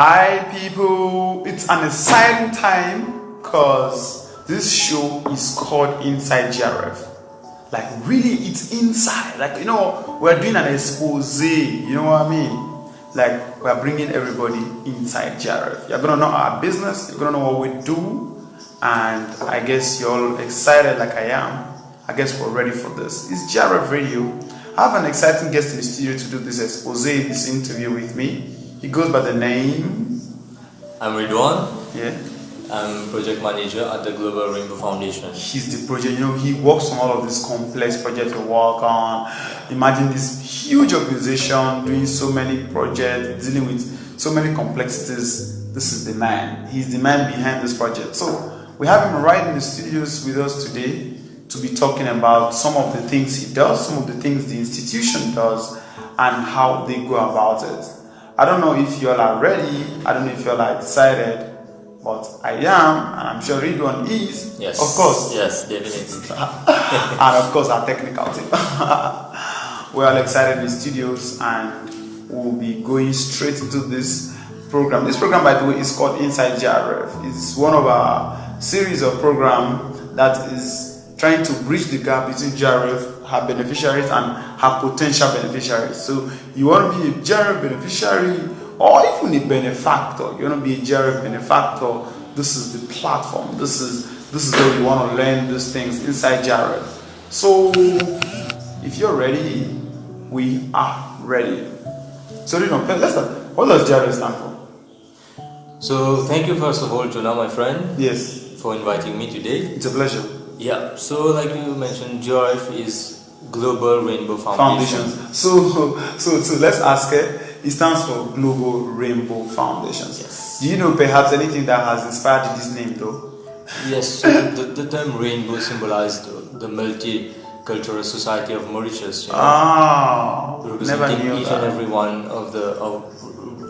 Hi people, it's an exciting time because this show is called Inside GRF. Like really it's inside, like we're doing an expose, you know what I mean? Like we're bringing everybody inside GRF. You're gonna know our business, you're gonna know what we do, and I guess you're all excited like I am. I guess we're ready for this. It's GRF Radio. I have an exciting guest in the studio to do this expose, this interview with me. He goes by the name... I'm Ridwan. Yeah. I'm project manager at the Global Rainbow Foundation. He's the project, he works on all of these complex projects we work on. Imagine this huge organization doing so many projects, dealing with so many complexities. This is the man. He's the man behind this project. So we have him right in the studios with us today to be talking about some of the things he does, some of the things the institution does, and how they go about it. I don't know if you all are ready, I don't know if you all are excited, but I am, and I'm sure Ridwan is. Yes. Of course. Yes, definitely. And of course our technical team. We're all excited in the studios and we'll be going straight into this program. This program, by the way, is called Inside GRF. It's one of our series of programs that is trying to bridge the gap between GRF, her beneficiaries, and her potential beneficiaries. So you want to be a GRF beneficiary or even a benefactor. You want to be a GRF benefactor. This is the platform. This is where you want to learn these things inside GRF. So if you're ready, we are ready. So let's start. What does GRF stand for? So thank you first of all, Jonah, my friend. Yes. For inviting me today. It's a pleasure. Yeah, so like you mentioned, GRF is Global Rainbow Foundation. So let's ask it. It stands for Global Rainbow Foundations. Yes. Do you know perhaps anything that has inspired this name though? Yes, so the term rainbow symbolized the multicultural society of Mauritius. Never knew each that. and every one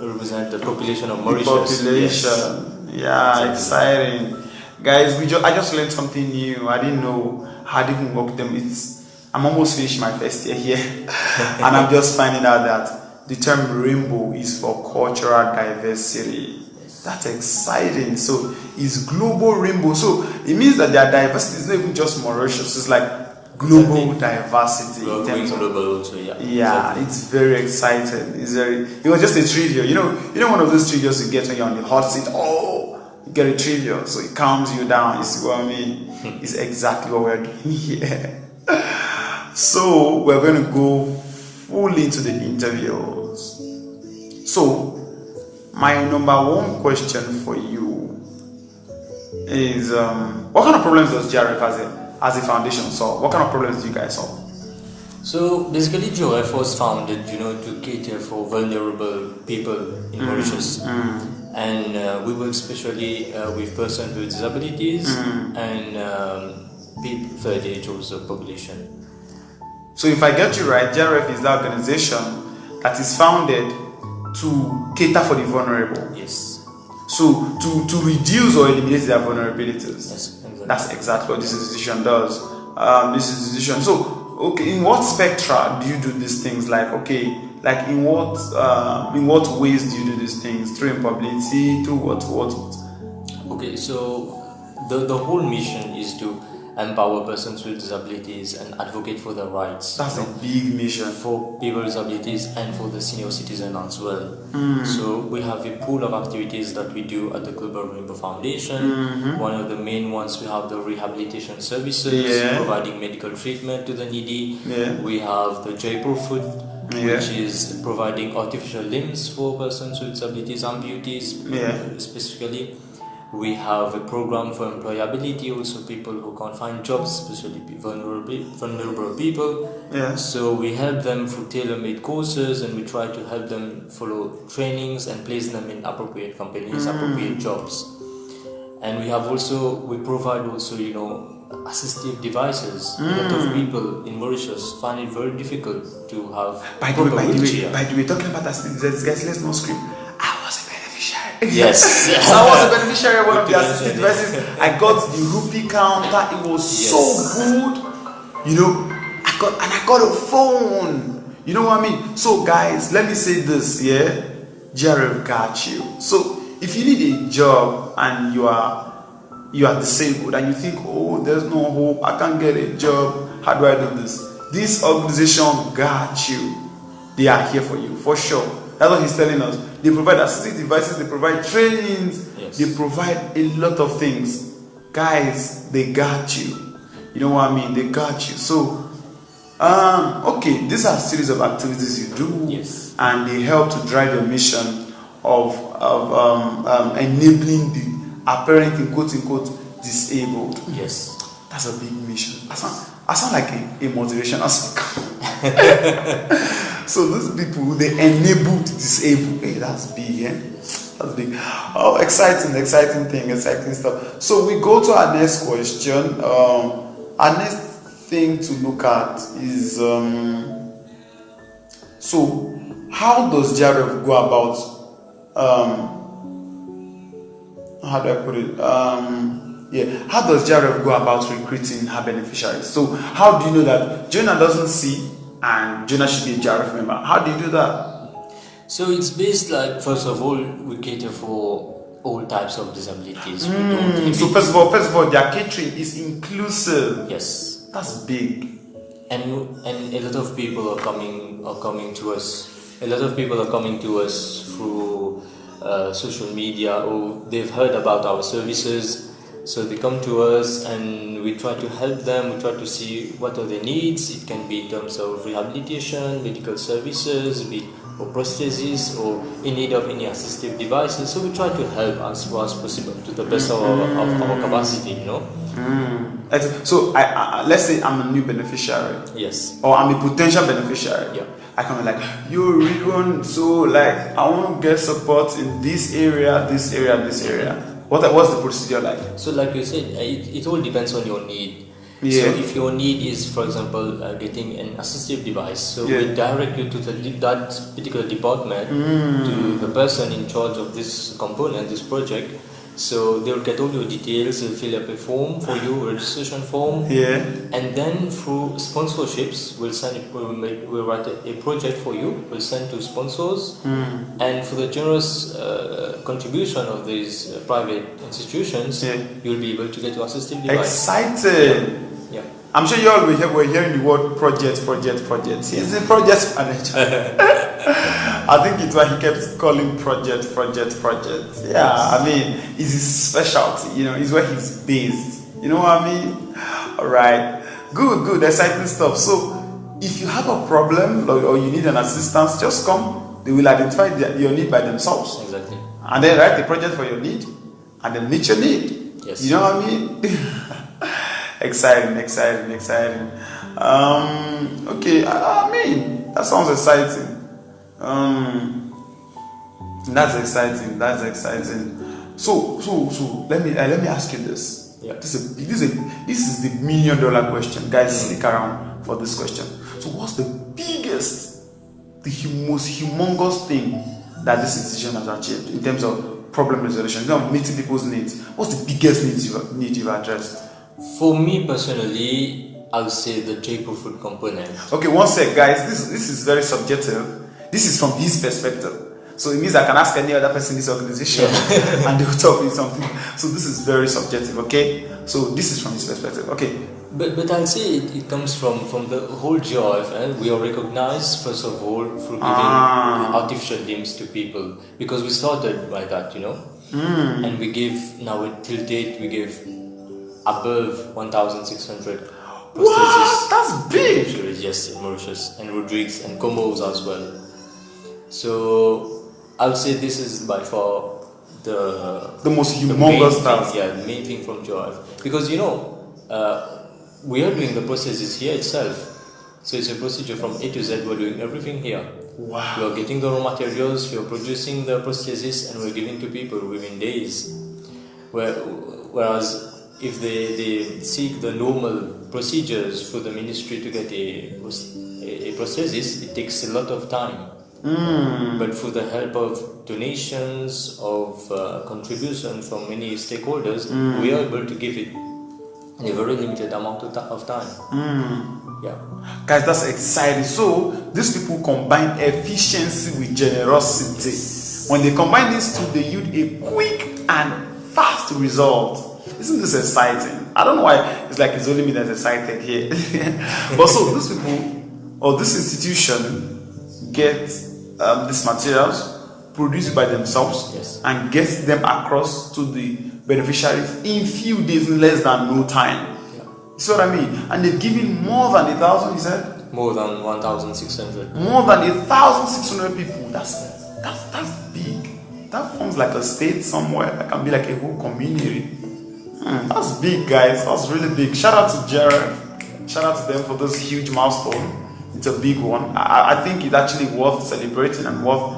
represent the population of Mauritius. Population. Yes. Yeah, exciting. Guys, I just learned something new. I didn't know how to even work them. I'm almost finished my first year here, and I'm just finding out that the term rainbow is for cultural diversity. That's exciting. So it's global rainbow. So it means that their diversity is not even just Mauritius. It's like global diversity. Global also, yeah. Yeah, exactly. It's very exciting. It was just a trivia. You know one of those trivias you get when you're on the hot seat. You get a trivia, so it calms you down. You see what I mean? It's exactly what we're doing here. So we're going to go fully into the interviews. So my number one question for you is, what kind of problems does GRF as a foundation solve? What kind of problems do you guys solve? So basically, GRF was founded, to cater for vulnerable people in Mauritius. And we work especially with persons with disabilities and people 30 age older population. So if I get you right, GRF is the organization that is founded to cater for the vulnerable. Yes. So to reduce or eliminate their vulnerabilities. Yes, exactly. That's exactly what this institution does. Okay, in what spectra do you do these things? Like in what ways do you do these things? Through employability, through what? Okay, so the whole mission is to empower persons with disabilities and advocate for their rights. That's a big mission. For people with disabilities and for the senior citizen as well. So we have a pool of activities that we do at the Global Rainbow Foundation. One of the main ones, we have the rehabilitation services, providing medical treatment to the needy. We have the Jaipur Food, which is providing artificial limbs for persons with disabilities, amputees specifically. We have a program for employability, also people who can't find jobs, especially vulnerable people. So we help them through tailor-made courses, and we try to help them follow trainings and place them in appropriate companies, appropriate jobs. And we provide also, assistive devices. A lot of people in Mauritius find it very difficult to have. By the way, talking about assistive devices, guys, let's not scream. I was a beneficiary. Yes. So I was a beneficiary of one of the assistive devices. I got the rupee counter. It was so good. I got a phone. You know what I mean? So guys, let me say this, GRF got you. So if you need a job and you are disabled and you think, oh, there's no hope, I can't get a job, how do I do this? This organization got you. They are here for you, for sure. That's what he's telling us. They provide assistive devices, they provide trainings, they provide a lot of things. Guys, they got you. You know what I mean? They got you. So, okay, these are a series of activities you do, yes, and they help to drive your mission of enabling the apparent, in quote unquote, disabled. Yes, that's a big mission. I sound like a motivational speaker. So these people, they enable the disabled. Hey, that's big, eh? That's big. Oh, exciting thing, exciting stuff. So we go to our next question. Our next thing to look at is so how does GRF go about how do I put it? How does GRF go about recruiting her beneficiaries? So how do you know that Jonah doesn't see and Jonah should be a GRF member? How do you do that? So it's based like, first of all, we cater for all types of disabilities. So first of all, their catering is inclusive. Yes, that's big. And a lot of people are coming to us. A lot of people are coming to us through social media, or they've heard about our services. So they come to us and we try to help them. We try to see what are their needs. It can be in terms of rehabilitation, medical services, or prosthesis, or in need of any assistive devices. So we try to help as far as possible to the best of our capacity, you know. So I let's say I'm a new beneficiary. Yes. Or I'm a potential beneficiary. Yeah. I come like, you really want, so like I want to get support in this area. What's the procedure like? So like you said, it all depends on your need. Yeah. So if your need is, for example, getting an assistive device, so we direct you to that particular department, to the person in charge of this component, this project. So they will get all your details, they'll fill up a form for you, a registration form. Yeah. And then through sponsorships, we'll write a project for you, we'll send to sponsors. And for the generous contribution of these private institutions, you'll be able to get your assistive device. Excited! Yeah. I'm sure you all were hearing the word project. He's a project manager. I think it's why he kept calling project. Yeah, I mean, it's his specialty, you know, it's where he's based. You know what I mean? Alright. Good, exciting stuff. So if you have a problem or you need an assistance, just come. They will identify your need by themselves. Exactly. And then write the project for your need and then meet your need. Yes. You know what I mean? Exciting. Okay, I mean, that sounds exciting. That's exciting. So let me ask you this. Yeah. This is the $1 million question, guys. Stick around for this question. So what's the biggest, the most humongous thing that this institution has achieved in terms of problem resolution, in terms of meeting people's needs? What's the biggest need you've addressed? For me personally, I'll say the J-Food component. Okay, one sec, guys. This is very subjective. This is from his perspective. So it means I can ask any other person in this organization and they will tell me something. So this is very subjective, okay? So this is from his perspective, okay? But I'll say it comes from the whole GRF. We are recognized, first of all, for giving artificial limbs to people. Because we started by that, you know? And we give, now till date, we give above 1,600 prostheses. What? That's big! Yes, in Mauritius and Rodrigues and Combos as well. So I would say this is by far the most humongous task. Yeah, the main thing from GRF. Because, you know, we are doing the processes here itself. So it's a procedure from A to Z. We're doing everything here. Wow. We are getting the raw materials, we are producing the prosthesis, and we're giving to people within days. Whereas if they seek the normal procedures for the ministry to get a prosthesis, it takes a lot of time. But for the help of donations, of contribution from many stakeholders, we are able to give it in a very limited amount of time. Yeah. Guys, that's exciting. So these people combine efficiency with generosity. When they combine these two, they yield a quick and fast result. Isn't this exciting? I don't know why it's like it's only me that's excited here. But so these people or this institution get these materials produced by themselves, Yes. and gets them across to the beneficiaries in few days, in less than no time. Yeah. You see what I mean? And they've given more than 1,000, you said? More than 1,600. More than 1,600 people. That's big. That forms like a state somewhere. That can be like a whole community. That's big, guys. That's really big. Shout out to GRF. Shout out to them for this huge milestone. It's a big one. I think it's actually worth celebrating and worth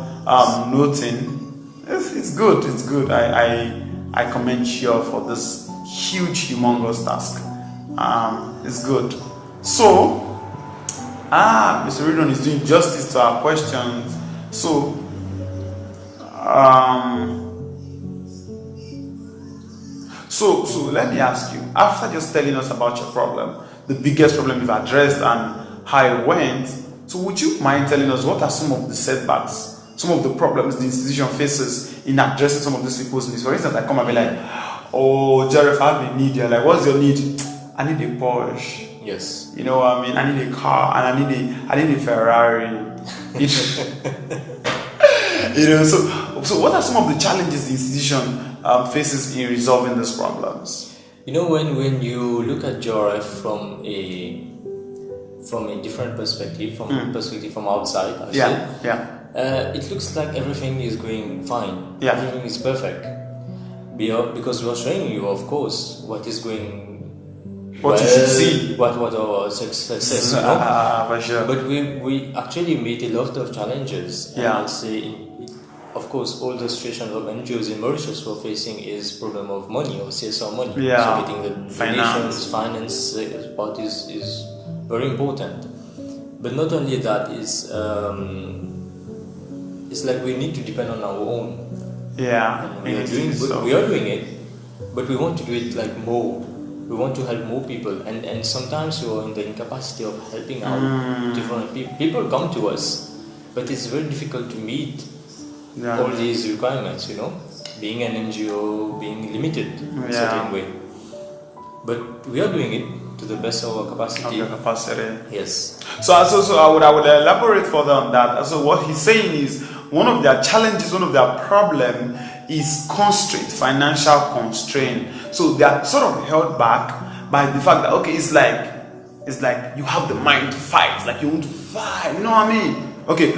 noting. It's good. It's good. I commend you for this huge, humongous task. It's good. So, Mr. Ridwan is doing justice to our questions. So, so let me ask you. After just telling us about your problem, the biggest problem you've addressed and how it went, so would you mind telling us what are some of the setbacks, some of the problems the institution faces in addressing some of these people's needs? For instance, I come and be like, oh, Jerry, I have a need. You're like, what's your need? I need a Porsche. Yes. You know what I mean? I need a car, and I need a Ferrari. You know, so what are some of the challenges the institution faces in resolving these problems? You know, when you look at GRF from a different perspective, from outside, I say, it looks like everything is going fine. Yeah. Everything is perfect. Because we are showing you, of course, what is going what you should see. What our success, you know? For sure. But we actually meet a lot of challenges. Yeah. And I'd say, of course, all the situations of NGOs in Mauritius were facing is problem of money or CSR money. Yeah. So getting the finance part is very important. But not only that, it's like we need to depend on our own. Yeah. And we are doing it, but we want to do it like more. We want to help more people, and sometimes we are in the incapacity of helping out different people. People come to us, but it's very difficult to meet all these requirements, you know, being an NGO, being limited in a certain way. But we are doing it to the best of our capacity. Yes. So I would elaborate further on that. So what he's saying is one of their challenges, one of their problem is constraint, financial constraint. So they are sort of held back by the fact that it's like you have the mind to fight, like you want to fight. You know what I mean? Okay.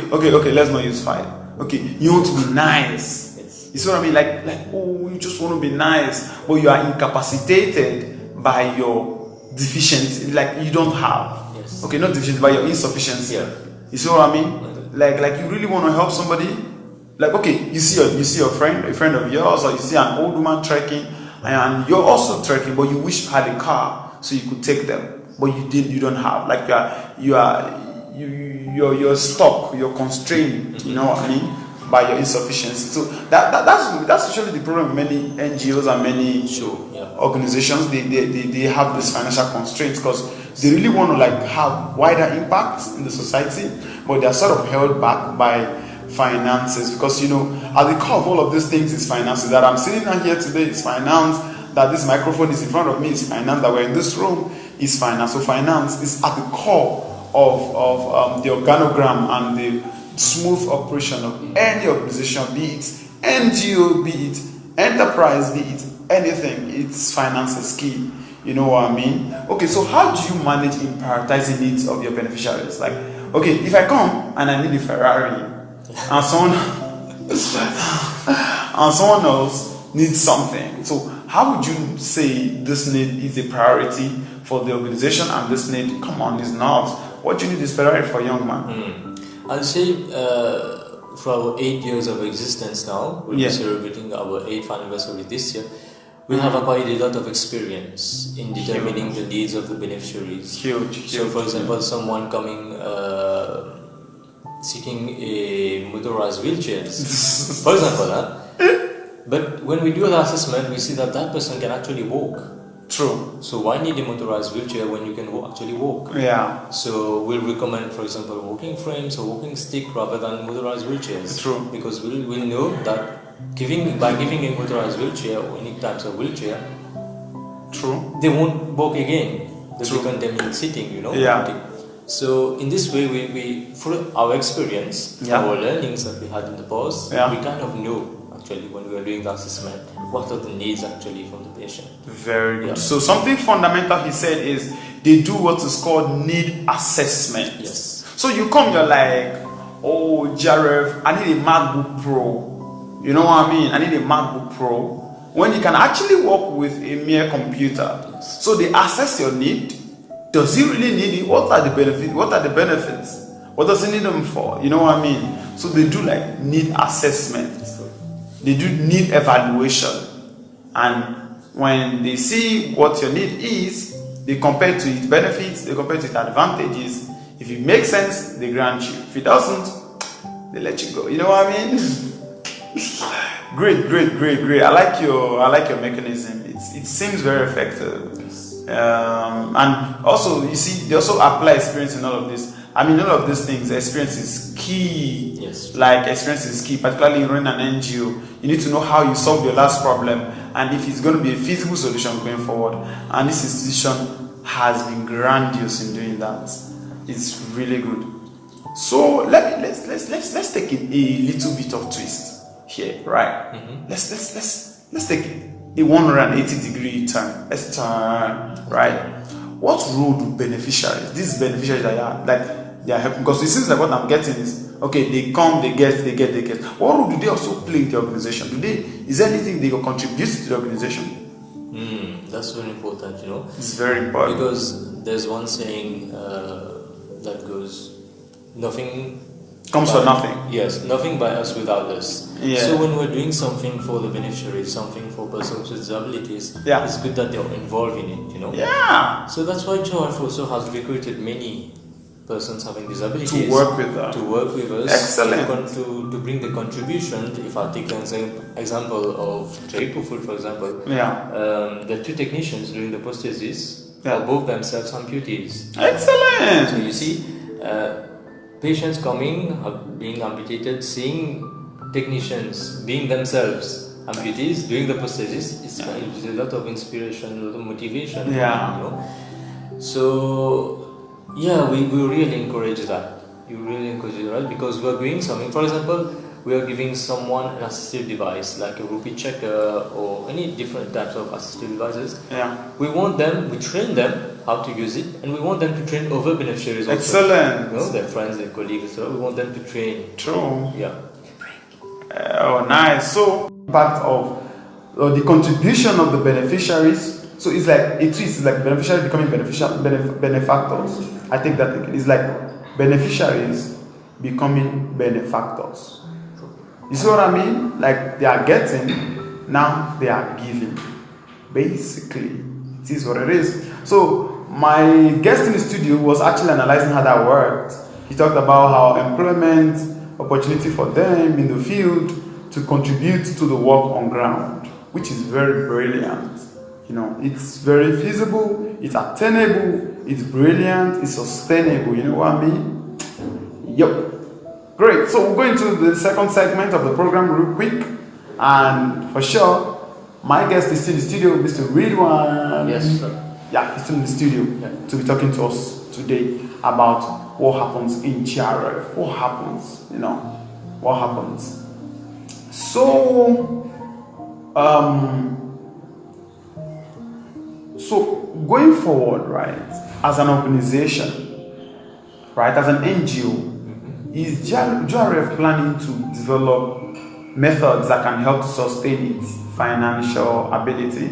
Let's not use fight. Okay, you want to be nice. Yes. You see what I mean? Like you just want to be nice, but you are incapacitated by your deficiency. Like you don't have. Yes. Okay, not deficiency, by your insufficiency. Yeah. You see what I mean? Like you really want to help somebody. Like you see your friend, a friend of yours, or you see an old woman trekking, and you're also trekking, but you wish you had a car so you could take them, but you don't have. Like you're stuck, you're constrained. You know what I mean? By your insufficiency. So that's actually the problem with many NGOs and many organizations. They have this financial constraints because they really want to have wider impact in the society, but they're sort of held back by finances, because at the core of all of these things is finances. That I'm sitting down here today is finance, that this microphone is in front of me is finance, that we're in this room is finance. So finance is at the core of the organogram and the smooth operation of any organization, be it NGO, be it enterprise, be it anything. It's finance is key. You know what I mean? Okay, so how do you manage in prioritizing needs of your beneficiaries? Like, okay, if I come and I need a Ferrari, and someone else needs something, so how would you say this need is a priority for the organization and this need, come on, is not? What do you need this Ferrari for, young man? I'll say for our 8 years of existence now, we'll be celebrating our 8th anniversary this year. We have acquired a lot of experience in determining the needs of the beneficiaries. Huge. So, for example, someone coming seeking a motorized wheelchairs, for example, but when we do the assessment, we see that person can actually walk. True. So why need a motorized wheelchair when you can actually walk? Yeah. So we'll recommend, for example, walking frames or walking stick rather than motorized wheelchairs. True. Because we'll know that by giving a motorized wheelchair or any types of wheelchair, True. they won't walk again. They True. become them in sitting, Yeah. So in this way, we through our experience, our learnings that we had in the past, we kind of know actually when we are doing the assessment what are the needs actually from the patient. Very good. So something fundamental he said is they do what is called need assessment. Yes. So you come, you're like, oh, GRF, I need a MacBook Pro. You know what I mean? I need a MacBook Pro. When you can actually work with a mere computer. Yes. So they assess your need. Does he really need it? What are the benefits? What are the benefits? What does he need them for? You know what I mean? So they do like need assessment. They do need evaluation. And when they see what your need is, they compare to its benefits, they compare to its advantages. If it makes sense, they grant you. If it doesn't, they let you go. You know what I mean? Great. I like your mechanism. It seems very effective. And also, you see, they also apply experience in all of this. I mean, all of these things, experience is key. Yes. Like, experience is key, particularly in running an NGO. You need to know how you solved your last problem and if it's going to be a feasible solution going forward. And this institution has been grandiose in doing that. It's really good. So let's take a little bit of twist here, right? Mm-hmm. Let's take a 180-degree turn. Let's turn, right? What role do beneficiaries? These beneficiaries they are helping, because it seems like what I'm getting is okay. They come, they get. What role do they also play in the organization? Is there anything they can contribute to the organization? That's very important, It's very important because there's one saying that goes, "Nothing comes for nothing." Yes, nothing by us without us. Yeah. So when we're doing something for the beneficiaries, something for persons with disabilities, it's good that they're involved in it, Yeah. So that's why GRF also has recruited many persons having disabilities to work with them. To work with us. Excellent. To bring the contribution. If I take an example of Jaipu Food, for example, the two technicians doing the prosthesis are both themselves amputees. Excellent. So you see, patients coming, being amputated, seeing technicians being themselves amputees doing the prosthesis, it's a lot of inspiration, a lot of motivation. So we really encourage that. You really encourage that because we are doing something. For example, we are giving someone an assistive device like a rupee checker or any different types of assistive devices. We train them how to use it, and we want them to train other beneficiaries also. Excellent. Their friends, their colleagues. So we want them to train. True. Yeah. Oh, nice. So part of the contribution of the beneficiaries. So it's like it's like beneficiaries becoming benefactors. I think that it's like beneficiaries becoming benefactors. You see what I mean? Like they are getting, now they are giving. Basically, it is what it is. So my guest in the studio was actually analyzing how that worked. He talked about how employment opportunity for them in the field to contribute to the work on ground, which is very brilliant. It's very feasible, it's attainable, it's brilliant, it's sustainable. You know what I mean? Yep. Great. So we're going to the second segment of the program real quick, and for sure, my guest is still in the studio, Mr. Ridwan. Yes, sir. Yeah, he's still in the studio to be talking to us today about what happens in GRF. What happens? What happens? So, going forward, right, as an organization, right, as an NGO, is GRF planning to develop methods that can help to sustain its financial ability?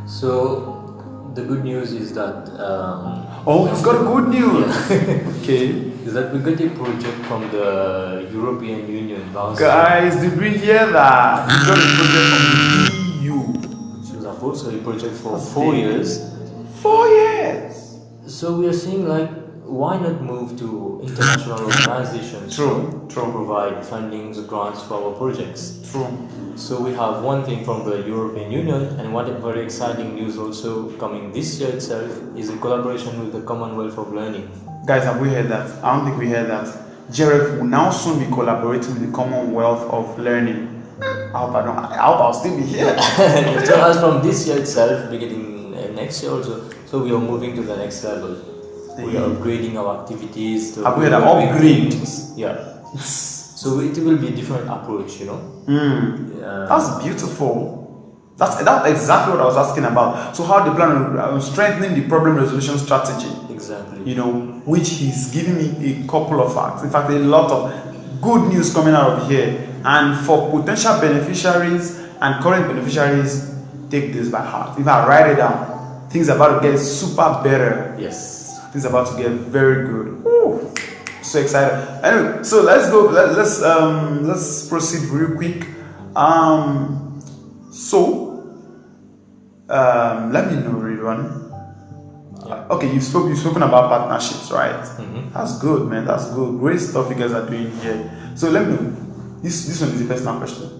So, the good news is that... it's got a good news! Okay. Is that we got a project from the European Union last Guys, did we hear that? We got a project from the EU. So also a project for 4 years. 4 years! So we are seeing like why not move to international organizations True. to provide fundings, grants for our projects? True. So we have one thing from the European Union, and what very exciting news also coming this year itself is a collaboration with the Commonwealth of Learning. Guys, have we heard that? I don't think we heard that. GRF will now soon be collaborating with the Commonwealth of Learning. I hope I'll still be here. So as from this year itself, beginning next year also, so we are moving to the next level. We are upgrading our activities. Have we heard an upgrade? Yeah. So it will be a different approach, That's beautiful. That's exactly what I was asking about. So how they plan on strengthening the problem resolution strategy? Exactly. Which he's giving me a couple of facts. In fact, a lot of good news coming out of here. And for potential beneficiaries and current beneficiaries, take this by heart. If I write it down, things are about to get super better. Yes. Things are about to get very good. Woo. So excited. Anyway, so let's go. Let's proceed real quick. Let me know, Ridwan. Okay, you've spoken about partnerships, right? Mm-hmm. That's good, man. That's good. Great stuff you guys are doing here. So let me know. This one is a personal question.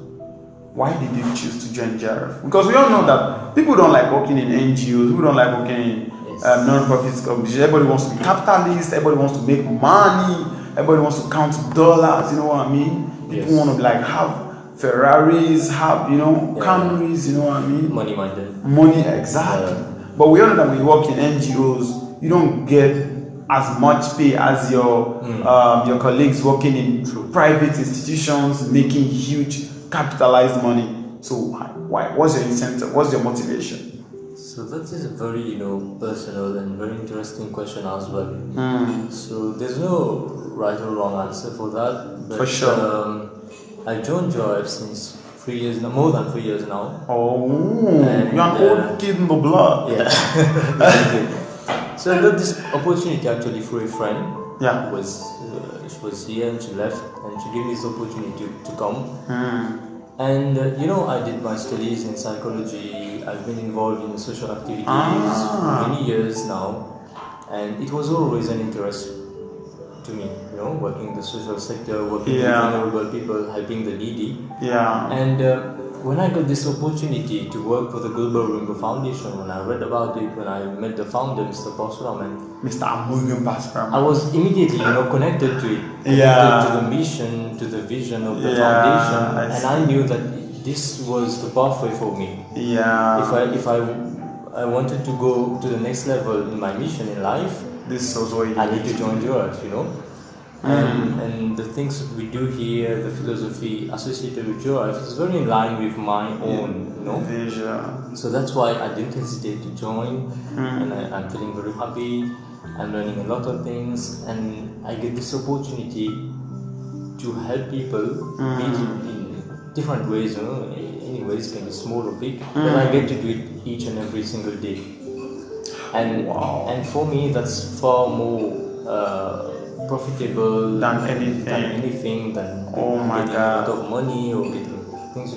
Why did you choose to join GRF? Because we all know that people don't like working in NGOs. People don't like working in non-profit companies. Everybody wants to be capitalist. Everybody wants to make money. Everybody wants to count dollars. You know what I mean? People want to have Ferraris, have Camrys. You know what I mean? Money minded. Money, exactly. But we all know that when you work in NGOs, you don't get as much pay as your colleagues working in private institutions making huge capitalized money. So why? What's your incentive? What's your motivation? So that is a very personal and very interesting question as well. So there's no right or wrong answer for that. But, for sure. I joined GRF since 3 years now, more than 3 years now. Oh, you're an old kid in the block. Yeah. Exactly. So I got this opportunity actually through a friend. Yeah. She was here and she left, and she gave me this opportunity to come. And I did my studies in psychology. I've been involved in social activities for many years now, and it was always an interest to me. Working in the social sector, working with vulnerable people, helping the needy. Yeah. And when I got this opportunity to work for the Global Rainbow Foundation, when I read about it, when I met the founder, Mr. Parsuram, I was immediately, connected to it, connected to the mission, to the vision of the foundation, and I knew that this was the pathway for me. Yeah. If I wanted to go to the next level in my mission in life, this was what I need to join GRF, And the things that we do here, the philosophy associated with GRF is very in line with my own, vision. So that's why I didn't hesitate to join, and I'm feeling very happy. I'm learning a lot of things, and I get this opportunity to help people in different ways. Anyways, it can be small or big, but I get to do it each and every single day. And for me, that's far more profitable than anything, than getting a lot of money or getting things,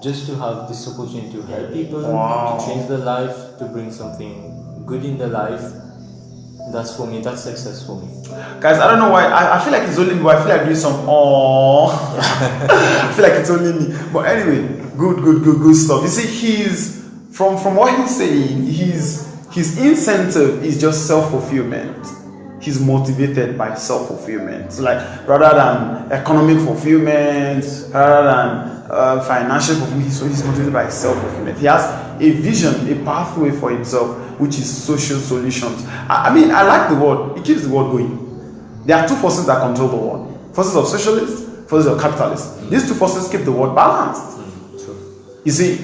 just to have this opportunity to help people, to change their life, to bring something good in their life. That's for me, that's success for me. Guys, I don't know why, I feel like it's only me, but I feel like doing some I feel like it's only me. But anyway, good stuff. You see, he's from what he's saying, his incentive is just self-fulfillment. He's motivated by self-fulfillment. So rather than economic fulfillment, rather than financial fulfillment, so he's motivated by self-fulfillment. He has a vision, a pathway for himself, which is social solutions. I mean, I like the word. It keeps the world going. There are two forces that control the world. Forces of socialists, forces of capitalists. These two forces keep the world balanced. You see,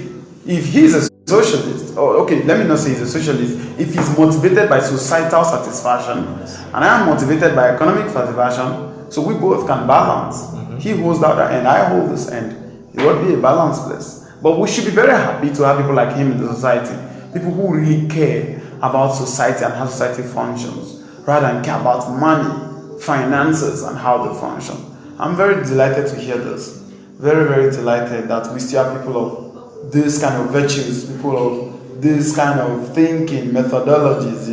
if he's a socialist, let me not say he's a socialist, if he's motivated by societal satisfaction and I am motivated by economic satisfaction, so we both can balance. He holds the other end, I hold this end. It would be a balanced place. But we should be very happy to have people like him in the society, people who really care about society and how society functions, rather than care about money, finances, and how they function. I'm very delighted to hear this. Very, very delighted that we still have people of this kind of virtues, people of this kind of thinking, methodologies,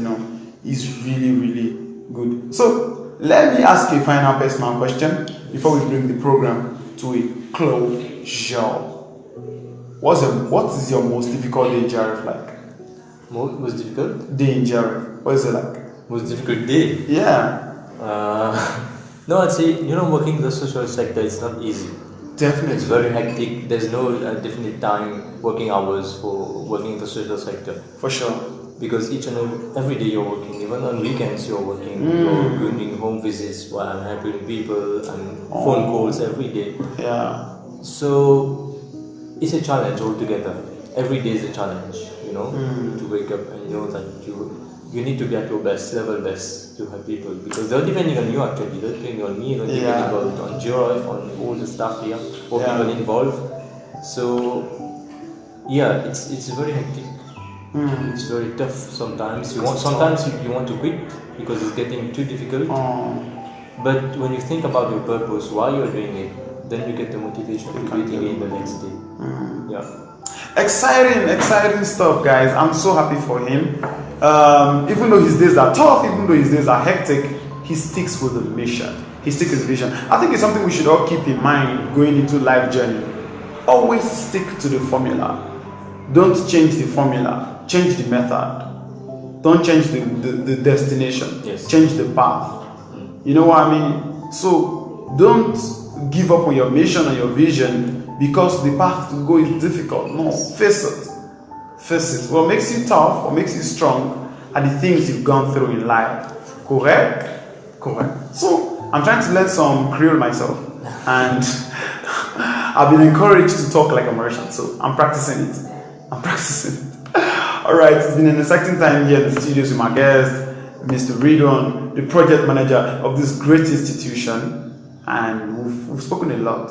is really, really Good. So let me ask you a final personal question before we bring the program to a closure. What is your most difficult day in GRF like? Most difficult? Day in GRF. What is it like? Most difficult day? Yeah. No, I'd say, working in the social sector is not easy. Definitely. It's very hectic. There's no definite time, working hours for working in the social sector. For sure. Because each and every day you're working, even on weekends you're working, you're doing home visits while helping people and phone calls every day. Yeah. So it's a challenge altogether. Every day is a challenge, to wake up and know that you need to be at your level best to help people, because they're depending on you actually, they're depending on me, they're depending on GRF, on all the staff here, or people involved. So yeah, it's very hectic. It's very tough sometimes. Sometimes you want to quit because it's getting too difficult. But when you think about your purpose, why you're doing it, then you get the motivation to do it again the next day. Yeah. Exciting stuff, guys. I'm so happy for him. Even though his days are tough, even though his days are hectic, he sticks with the mission. He sticks with the vision. I think it's something we should all keep in mind going into life journey. Always stick to the formula. Don't change the formula. Change the method. Don't change the destination. Yes. Change the path. You know what I mean? So don't give up on your mission and your vision because the path to go is difficult. No, face it. Face it. What makes you tough, what makes you strong are the things you've gone through in life. Correct? Correct. So I'm trying to learn some Creole myself, and I've been encouraged to talk like a Mauritian, so I'm practicing it. All right, it's been an exciting time here in the studios with my guest, Mr. Ridwan, the project manager of this great institution, and we've spoken a lot.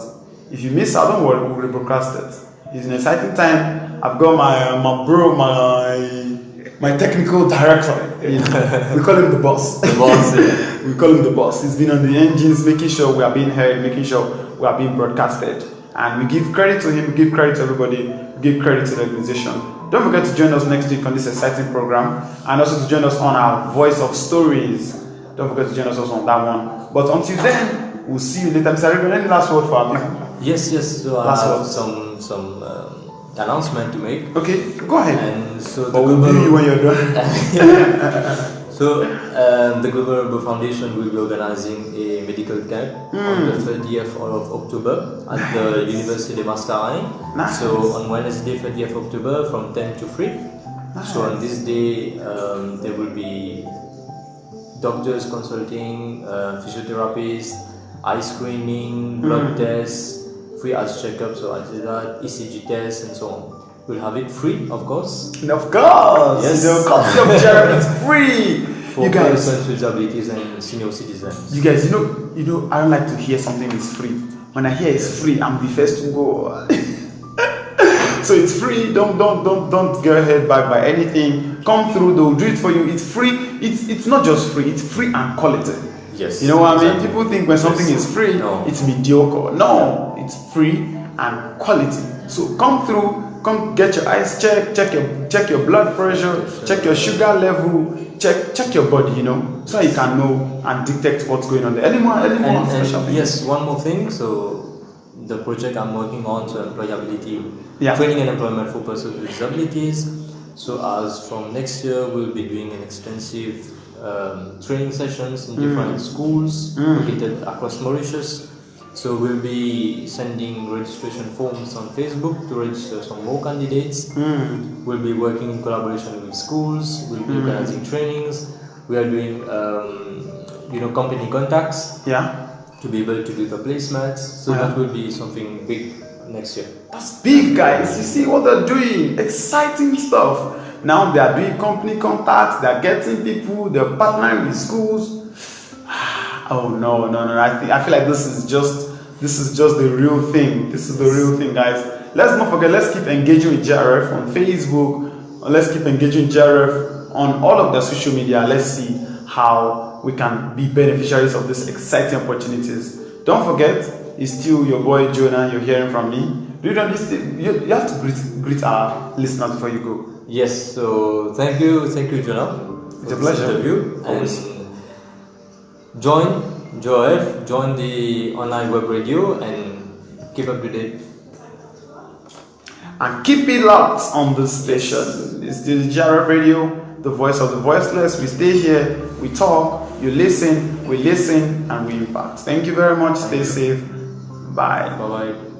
If you miss out, don't worry, we'll rebroadcast it. It's an exciting time. I've got my bro, my technical director. We call him the boss. The boss, yeah. We call him the boss. He's been on the engines, making sure we are being heard, making sure we are being broadcasted. And we give credit to him, we give credit to everybody, we give credit to the organization. Don't forget to join us next week on this exciting program, and also to join us on our Voice of Stories. Don't forget to join us also on that one. But until then, we'll see you later. Mr. Ridwan, any last word for our people? Yes. So I have some announcement to make. Okay, go ahead. And so but we'll do you when you're done. So the Global Rainbow Foundation will be organizing a medical camp on the 30th of October at the University de Mascareignes. Nice. So on Wednesday, 30th October, from 10 to 3. Nice. So on this day, there will be doctors consulting, physiotherapists, eye screening, blood tests, free eye checkups, so I did that, ECG tests, and so on. We'll have it free, of course. And of course! Yes. The copy of GRF is free! For persons with disabilities and senior citizens. You guys, you know, I don't like to hear something is free. When I hear it's free, I'm the first to go. So it's free. Don't get ahead back by anything. Come through, they'll do it for you. It's free. It's not just free, it's free and quality. Yes. You know what I mean? People think when something is free, it's mediocre. No, it's free and quality. So come through. Come get your eyes checked, check your blood pressure, check your sugar level, check your body, so you can know and detect what's going on there. Any more special things? Yes, one more thing. So the project I'm working on, so employability, training and employment for persons with disabilities. So as from next year, we'll be doing an extensive training sessions in different schools located across Mauritius. So we'll be sending registration forms on Facebook to register some more candidates. We'll be working in collaboration with schools. We'll be organizing trainings. We are doing, company contacts. To be able to do the placements. So that will be something big next year. That's big, guys. You see what they're doing? Exciting stuff. Now they are doing company contacts. They are getting people. They're partnering with schools. Oh no! I feel like this is just the real thing. This is the real thing, guys. Let's not forget. Let's keep engaging with GRF on Facebook. Let's keep engaging with GRF on all of the social media. Let's see how we can be beneficiaries of these exciting opportunities. Don't forget, it's still your boy Jonah. You're hearing from me. You have to greet our listeners before you go. Yes. So thank you, Jonah. It's a pleasure. Interview. Always. And join GRF, join the online web radio, and keep up to date. And keep it locked on this station. It's the GRF radio, the voice of the voiceless. We stay here, we talk, you listen, we listen, and we impact. Thank you very much. Stay safe. Bye. Bye bye.